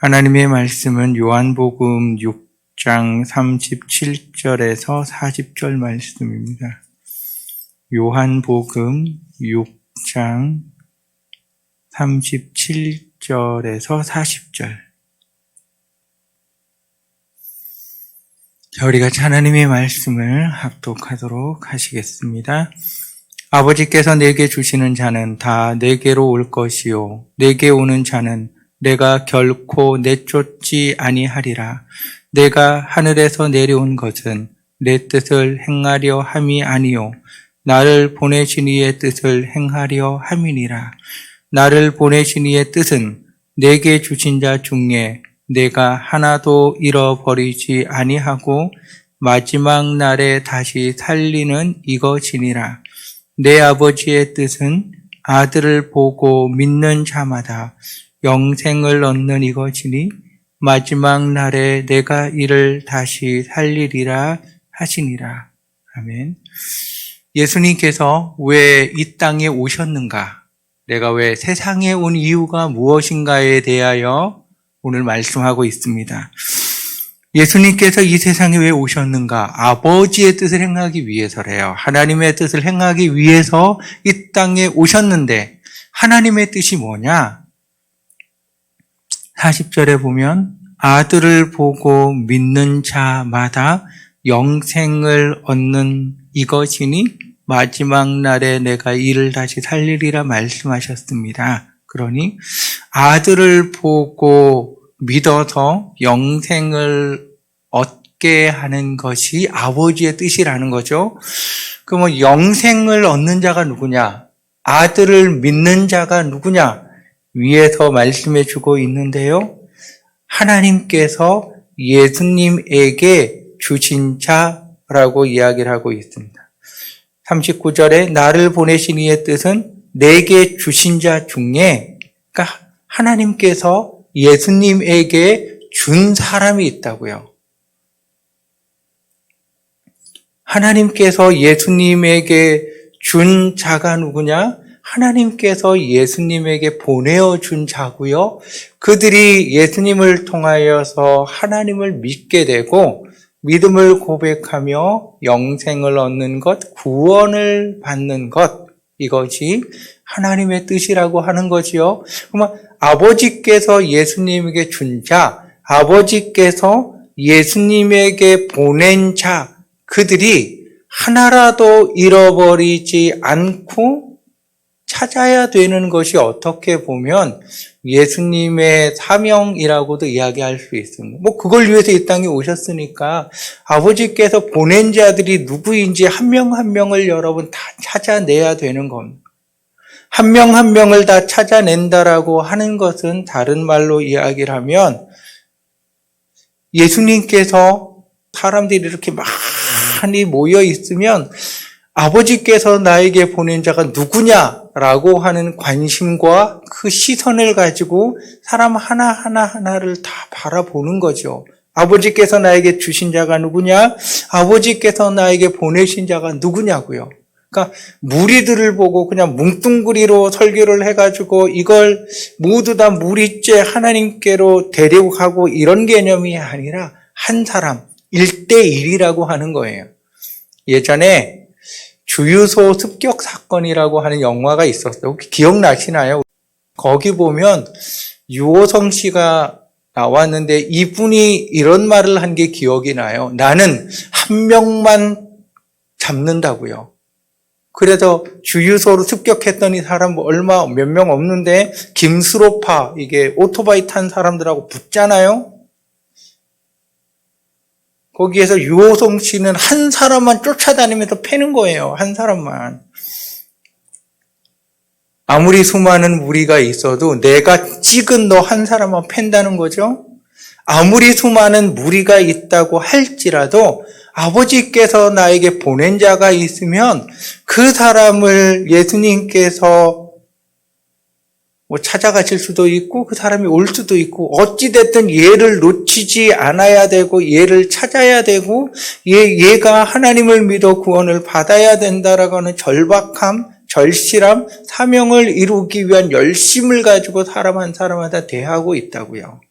하나님의 말씀은 요한복음 6장 37절에서 40절 말씀입니다. 요한복음 6장 37절에서 40절. 자, 우리가 하나님의 말씀을 합독하도록 하시겠습니다. 아버지께서 내게 주시는 자는 다 내게로 올 것이요 내게 오는 자는 내가 결코 내쫓지 아니하리라. 내가 하늘에서 내려온 것은 내 뜻을 행하려 함이 아니요 나를 보내신 이의 뜻을 행하려 함이니라. 나를 보내신 이의 뜻은 내게 주신 자 중에 내가 하나도 잃어버리지 아니하고 마지막 날에 다시 살리는 이것이니라. 내 아버지의 뜻은 아들을 보고 믿는 자마다 영생을 얻는 이것이니 마지막 날에 내가 이를 다시 살리리라 하시니라. 아멘. 예수님께서 왜 이 땅에 오셨는가? 내가 왜 세상에 온 이유가 무엇인가에 대하여 오늘 말씀하고 있습니다. 예수님께서 이 세상에 왜 오셨는가? 아버지의 뜻을 행하기 위해서래요. 하나님의 뜻을 행하기 위해서 이 땅에 오셨는데 하나님의 뜻이 뭐냐? 40절에 보면 아들을 보고 믿는 자마다 영생을 얻는 이것이니 마지막 날에 내가 이를 다시 살리리라 말씀하셨습니다. 그러니 아들을 보고 믿어서 영생을 얻게 하는 것이 아버지의 뜻이라는 거죠. 그러면 영생을 얻는 자가 누구냐? 아들을 믿는 자가 누구냐? 위에서 말씀해 주고 있는데요. 하나님께서 예수님에게 주신 자라고 이야기를 하고 있습니다. 39절에 나를 보내신 이의 뜻은 내게 주신 자 중에, 그러니까 하나님께서 예수님에게 준 사람이 있다고요. 하나님께서 예수님에게 준 자가 누구냐? 하나님께서 예수님에게 보내어준 자고요. 그들이 예수님을 통하여서 하나님을 믿게 되고 믿음을 고백하며 영생을 얻는 것, 구원을 받는 것, 이것이 하나님의 뜻이라고 하는 거지요. 그러면 아버지께서 예수님에게 준 자, 아버지께서 예수님에게 보낸 자, 그들이 하나라도 잃어버리지 않고 찾아야 되는 것이 어떻게 보면 예수님의 사명이라고도 이야기할 수 있습니다. 그걸 위해서 이 땅에 오셨으니까 아버지께서 보낸 자들이 누구인지 한 명 한 명을 여러분 다 찾아내야 되는 겁니다. 한 명 한 명을 다 찾아낸다라고 하는 것은 다른 말로 이야기를 하면 예수님께서 사람들이 이렇게 많이 모여 있으면 아버지께서 나에게 보낸 자가 누구냐라고 하는 관심과 그 시선을 가지고 사람 하나를 다 바라보는 거죠. 아버지께서 나에게 주신 자가 누구냐? 아버지께서 나에게 보내신 자가 누구냐고요. 그러니까 무리들을 보고 그냥 뭉뚱그리로 설교를 해가지고 이걸 모두 다 무리째 하나님께로 데리고 가고 이런 개념이 아니라 한 사람, 1대1이라고 하는 거예요. 예전에 주유소 습격 사건이라고 하는 영화가 있었어요. 혹시 기억나시나요? 거기 보면 유호성 씨가 나왔는데 이분이 이런 말을 한 게 기억이 나요. 나는 한 명만 잡는다고요. 그래서 주유소로 습격했더니 사람 몇 명 없는데 김수로파, 이게 오토바이 탄 사람들하고 붙잖아요. 거기에서 유호성 씨는 한 사람만 쫓아다니면서 패는 거예요. 한 사람만. 아무리 수많은 무리가 있어도 내가 찍은 너 한 사람만 팬다는 거죠. 아무리 수많은 무리가 있다고 할지라도 아버지께서 나에게 보낸 자가 있으면 그 사람을 예수님께서 찾아가실 수도 있고 그 사람이 올 수도 있고 어찌됐든 얘를 놓치지 않아야 되고 얘를 찾아야 되고 얘가 하나님을 믿어 구원을 받아야 된다라고 하는 절박함, 절실함, 사명을 이루기 위한 열심을 가지고 사람 한 사람마다 대하고 있다고요.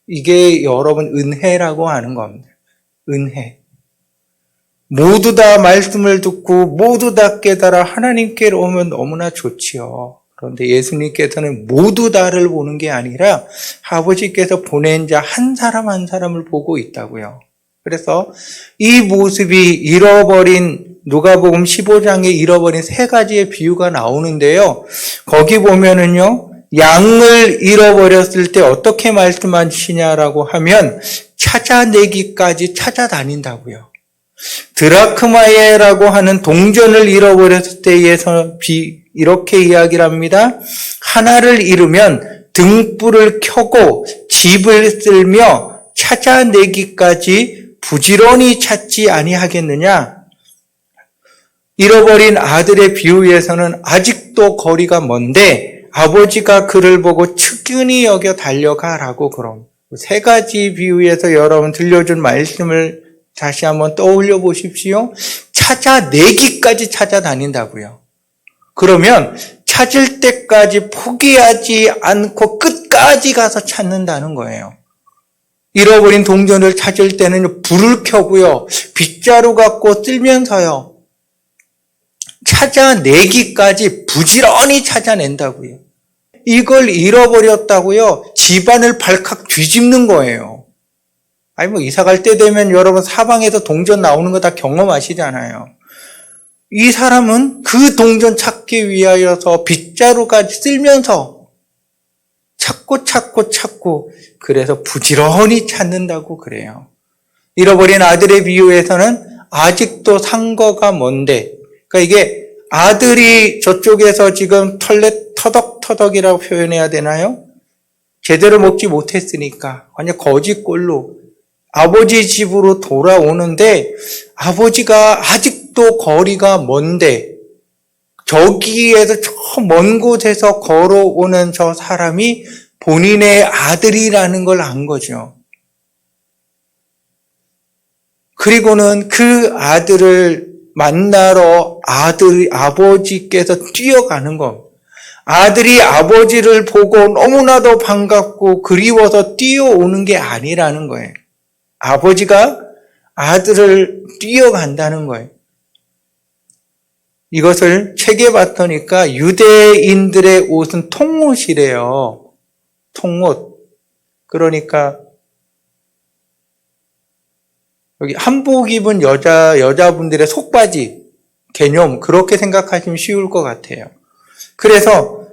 이게 여러분 은혜라고 하는 겁니다. 은혜. 모두 다 말씀을 듣고 모두 다 깨달아 하나님께로 오면 너무나 좋지요. 그런데 예수님께서는 모두 다를 보는 게 아니라 아버지께서 보낸 자 한 사람 한 사람을 보고 있다고요. 그래서 이 모습이 잃어버린 누가복음 15장에 잃어버린 세 가지의 비유가 나오는데요. 거기 보면은요. 양을 잃어버렸을 때 어떻게 말씀하시냐라고 하면 찾아내기까지 찾아다닌다고요. 드라크마에라고 하는 동전을 잃어버렸을 때에서 이렇게 이야기를 합니다. 하나를 잃으면 등불을 켜고 집을 쓸며 찾아내기까지 부지런히 찾지 아니하겠느냐. 잃어버린 아들의 비유에서는 아직도 거리가 먼데 아버지가 그를 보고 측은히 여겨 달려가라고 그럼. 세 가지 비유에서 여러분 들려준 말씀을 다시 한번 떠올려 보십시오. 찾아내기까지 찾아다닌다고요. 그러면 찾을 때까지 포기하지 않고 끝까지 가서 찾는다는 거예요. 잃어버린 동전을 찾을 때는 불을 켜고요. 빗자루 갖고 쓸면서요. 찾아내기까지 부지런히 찾아낸다고요. 이걸 잃어버렸다고요. 집안을 발칵 뒤집는 거예요. 아니 뭐 이사 갈 때 되면 여러분 사방에서 동전 나오는 거 다 경험하시잖아요. 이 사람은 그 동전 찾기 위하여서 빗자루까지 쓸면서 찾고 그래서 부지런히 찾는다고 그래요. 잃어버린 아들의 비유에서는 아직도 상거가 먼데, 그러니까 이게 아들이 저쪽에서 지금 터덕터덕이라고 표현해야 되나요? 제대로 먹지 못했으니까 완전 거지꼴로 아버지 집으로 돌아오는데 아버지가 아직도 거리가 먼데 저기에서 저 먼 곳에서 걸어오는 저 사람이 본인의 아들이라는 걸 안 거죠. 그리고는 그 아들을 만나러 아버지께서 뛰어가는 것. 아들이 아버지를 보고 너무나도 반갑고 그리워서 뛰어오는 게 아니라는 거예요. 아버지가 아들을 뛰어간다는 거예요. 이것을 책에 봤더니까 유대인들의 옷은 통옷이래요. 통옷. 그러니까 여기 한복 입은 여자분들의 속바지 개념 그렇게 생각하시면 쉬울 것 같아요. 그래서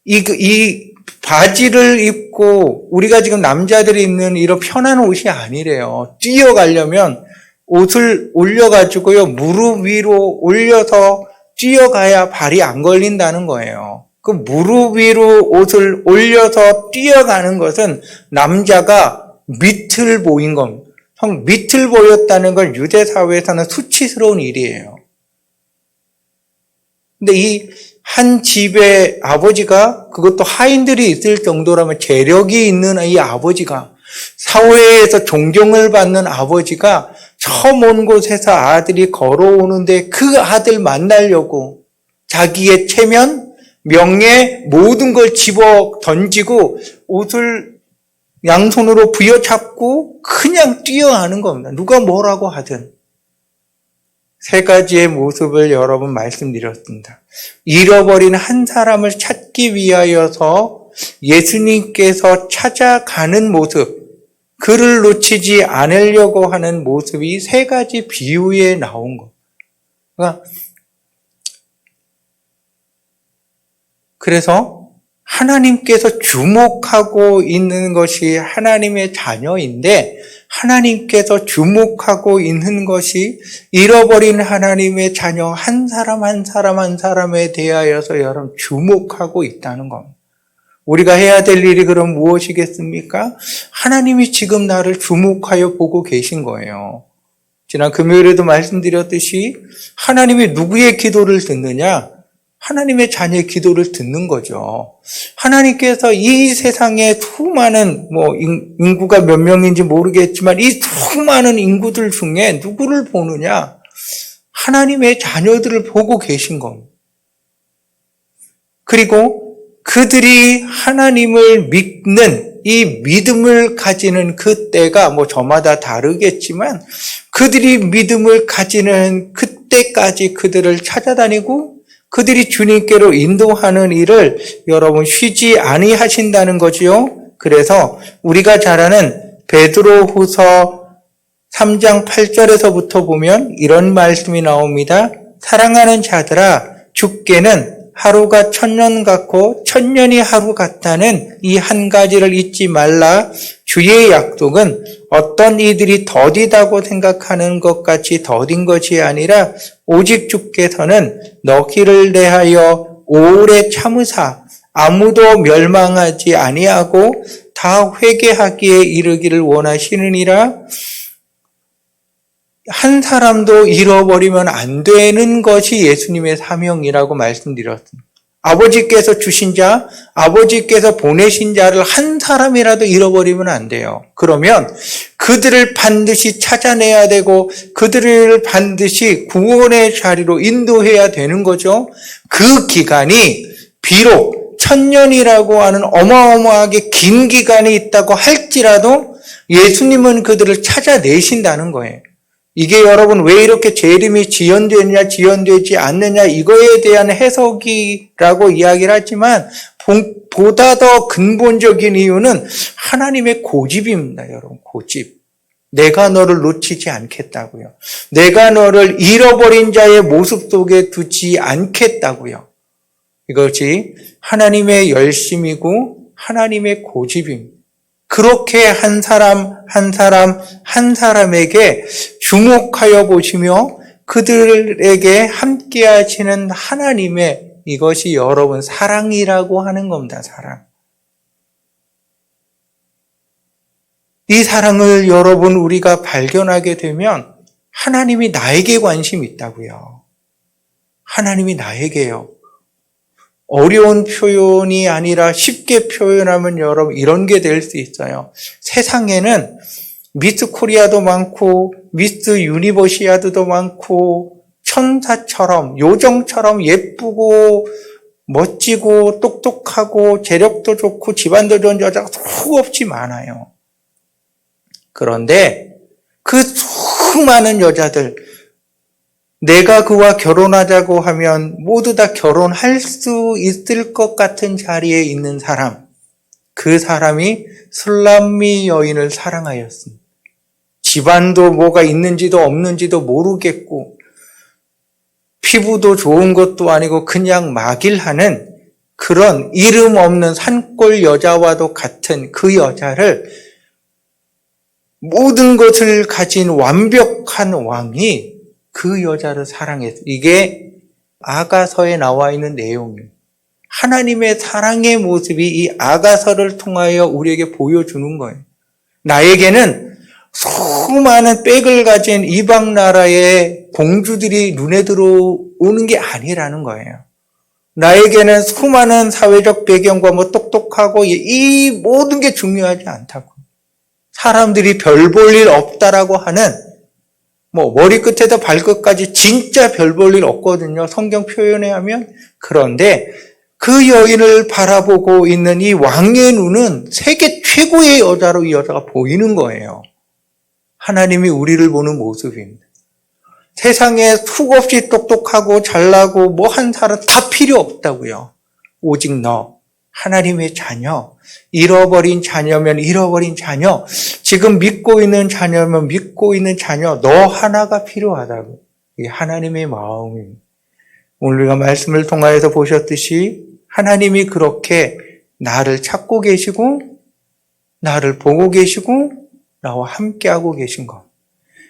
이 바지를 입고 우리가 지금 남자들이 입는 이런 편한 옷이 아니래요. 뛰어가려면 옷을 올려가지고요. 무릎 위로 올려서 뛰어가야 발이 안 걸린다는 거예요. 그 무릎 위로 옷을 올려서 뛰어가는 것은 남자가 밑을 보인 겁니다. 밑을 보였다는 건 유대 사회에서는 수치스러운 일이에요. 근데 이 한 집의 아버지가 그것도 하인들이 있을 정도라면 재력이 있는 이 아버지가 사회에서 존경을 받는 아버지가 저 먼 곳에서 아들이 걸어오는데 그 아들 만나려고 자기의 체면, 명예 모든 걸 집어 던지고 옷을 양손으로 부여잡고 그냥 뛰어가는 겁니다. 누가 뭐라고 하든. 세 가지의 모습을 여러분 말씀드렸습니다. 잃어버린 한 사람을 찾기 위하여서 예수님께서 찾아가는 모습, 그를 놓치지 않으려고 하는 모습이 세 가지 비유에 나온 것. 그래서 하나님께서 주목하고 있는 것이 하나님의 자녀인데 하나님께서 주목하고 있는 것이 잃어버린 하나님의 자녀 한 사람 한 사람에 대하여서 여러분 주목하고 있다는 겁니다. 우리가 해야 될 일이 그럼 무엇이겠습니까? 하나님이 지금 나를 주목하여 보고 계신 거예요. 지난 금요일에도 말씀드렸듯이 하나님이 누구의 기도를 듣느냐? 하나님의 자녀의 기도를 듣는 거죠. 하나님께서 이 세상에 수많은 인구가 몇 명인지 모르겠지만 이 수많은 인구들 중에 누구를 보느냐? 하나님의 자녀들을 보고 계신 겁니다. 그리고 그들이 하나님을 믿는 이 믿음을 가지는 그 때가 저마다 다르겠지만 그들이 믿음을 가지는 그때까지 그들을 찾아다니고 그들이 주님께로 인도하는 일을 여러분 쉬지 아니하신다는 거지요. 그래서 우리가 잘 아는 베드로후서 3장 8절에서부터 보면 이런 말씀이 나옵니다. 사랑하는 자들아, 주께는 하루가 천년 같고 천년이 하루 같다는 이 한 가지를 잊지 말라. 주의 약속은 어떤 이들이 더디다고 생각하는 것 같이 더딘 것이 아니라 오직 주께서는 너희를 대하여 오래 참으사 아무도 멸망하지 아니하고 다 회개하기에 이르기를 원하시느니라. 한 사람도 잃어버리면 안 되는 것이 예수님의 사명이라고 말씀드렸습니다. 아버지께서 주신 자, 아버지께서 보내신 자를 한 사람이라도 잃어버리면 안 돼요. 그러면 그들을 반드시 찾아내야 되고 그들을 반드시 구원의 자리로 인도해야 되는 거죠. 그 기간이 비록 천년이라고 하는 어마어마하게 긴 기간이 있다고 할지라도 예수님은 그들을 찾아내신다는 거예요. 이게 여러분 왜 이렇게 재림이 지연되느냐 지연되지 않느냐 이거에 대한 해석이라고 이야기를 하지만 보다 더 근본적인 이유는 하나님의 고집입니다. 여러분 고집. 내가 너를 놓치지 않겠다고요. 내가 너를 잃어버린 자의 모습 속에 두지 않겠다고요. 이것이 하나님의 열심이고 하나님의 고집입니다. 그렇게 한 사람에게 주목하여 보시며 그들에게 함께 하시는 하나님의 이것이 여러분 사랑이라고 하는 겁니다. 사랑. 이 사랑을 여러분 우리가 발견하게 되면 하나님이 나에게 관심이 있다고요. 하나님이 나에게요. 어려운 표현이 아니라 쉽게 표현하면 여러분 이런 게 될 수 있어요. 세상에는 미스 코리아도 많고 미스 유니버시아드도 많고 천사처럼 요정처럼 예쁘고 멋지고 똑똑하고 재력도 좋고 집안도 좋은 여자가 수없이 많아요. 그런데 그 수많은 여자들 내가 그와 결혼하자고 하면 모두 다 결혼할 수 있을 것 같은 자리에 있는 사람, 그 사람이 술람미 여인을 사랑하였습니다. 집안도 뭐가 있는지도 없는지도 모르겠고 피부도 좋은 것도 아니고 그냥 막일하는 그런 이름 없는 산골 여자와도 같은 그 여자를 모든 것을 가진 완벽한 왕이 그 여자를 사랑했어요. 이게 아가서에 나와 있는 내용이에요. 하나님의 사랑의 모습이 이 아가서를 통하여 우리에게 보여주는 거예요. 나에게는 수많은 빽을 가진 이방 나라의 공주들이 눈에 들어오는 게 아니라는 거예요. 나에게는 수많은 사회적 배경과 똑똑하고 이 모든 게 중요하지 않다고. 사람들이 별 볼 일 없다라고 하는 머리끝에서 발끝까지 진짜 별 볼 일 없거든요. 성경 표현에 하면. 그런데 그 여인을 바라보고 있는 이 왕의 눈은 세계 최고의 여자로 이 여자가 보이는 거예요. 하나님이 우리를 보는 모습입니다. 세상에 수없이 똑똑하고 잘나고 한 사람 다 필요 없다고요. 오직 너, 하나님의 자녀, 잃어버린 자녀면 잃어버린 자녀, 지금 믿고 있는 자녀면 믿고 있는 자녀, 너 하나가 필요하다고. 이게 하나님의 마음입니다. 오늘 우리가 말씀을 통하여서 보셨듯이 하나님이 그렇게 나를 찾고 계시고 나를 보고 계시고 나와 함께하고 계신 것.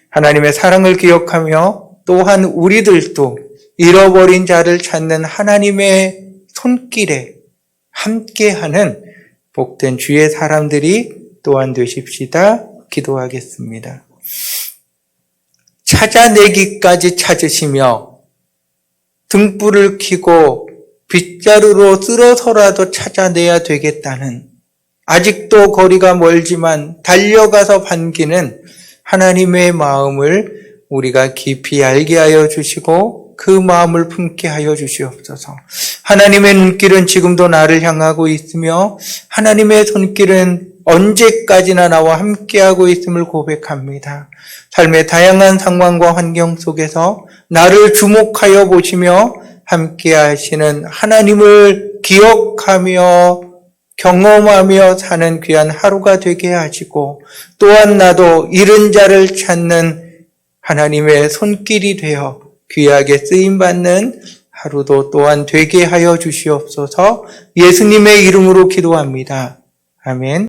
하나님의 사랑을 기억하며 또한 우리들도 잃어버린 자를 찾는 하나님의 손길에 함께하는 복된 주의 사람들이 또한 되십시다. 기도하겠습니다. 찾아내기까지 찾으시며 등불을 켜고 빗자루로 쓸어서라도 찾아내야 되겠다는 아직도 거리가 멀지만 달려가서 반기는 하나님의 마음을 우리가 깊이 알게 하여 주시고 그 마음을 품게 하여 주시옵소서. 하나님의 눈길은 지금도 나를 향하고 있으며 하나님의 손길은 언제까지나 나와 함께하고 있음을 고백합니다. 삶의 다양한 상황과 환경 속에서 나를 주목하여 보시며 함께하시는 하나님을 기억하며 경험하며 사는 귀한 하루가 되게 하시고, 또한 나도 잃은 자를 찾는 하나님의 손길이 되어 귀하게 쓰임받는 하루도 또한 되게 하여 주시옵소서. 예수님의 이름으로 기도합니다. 아멘.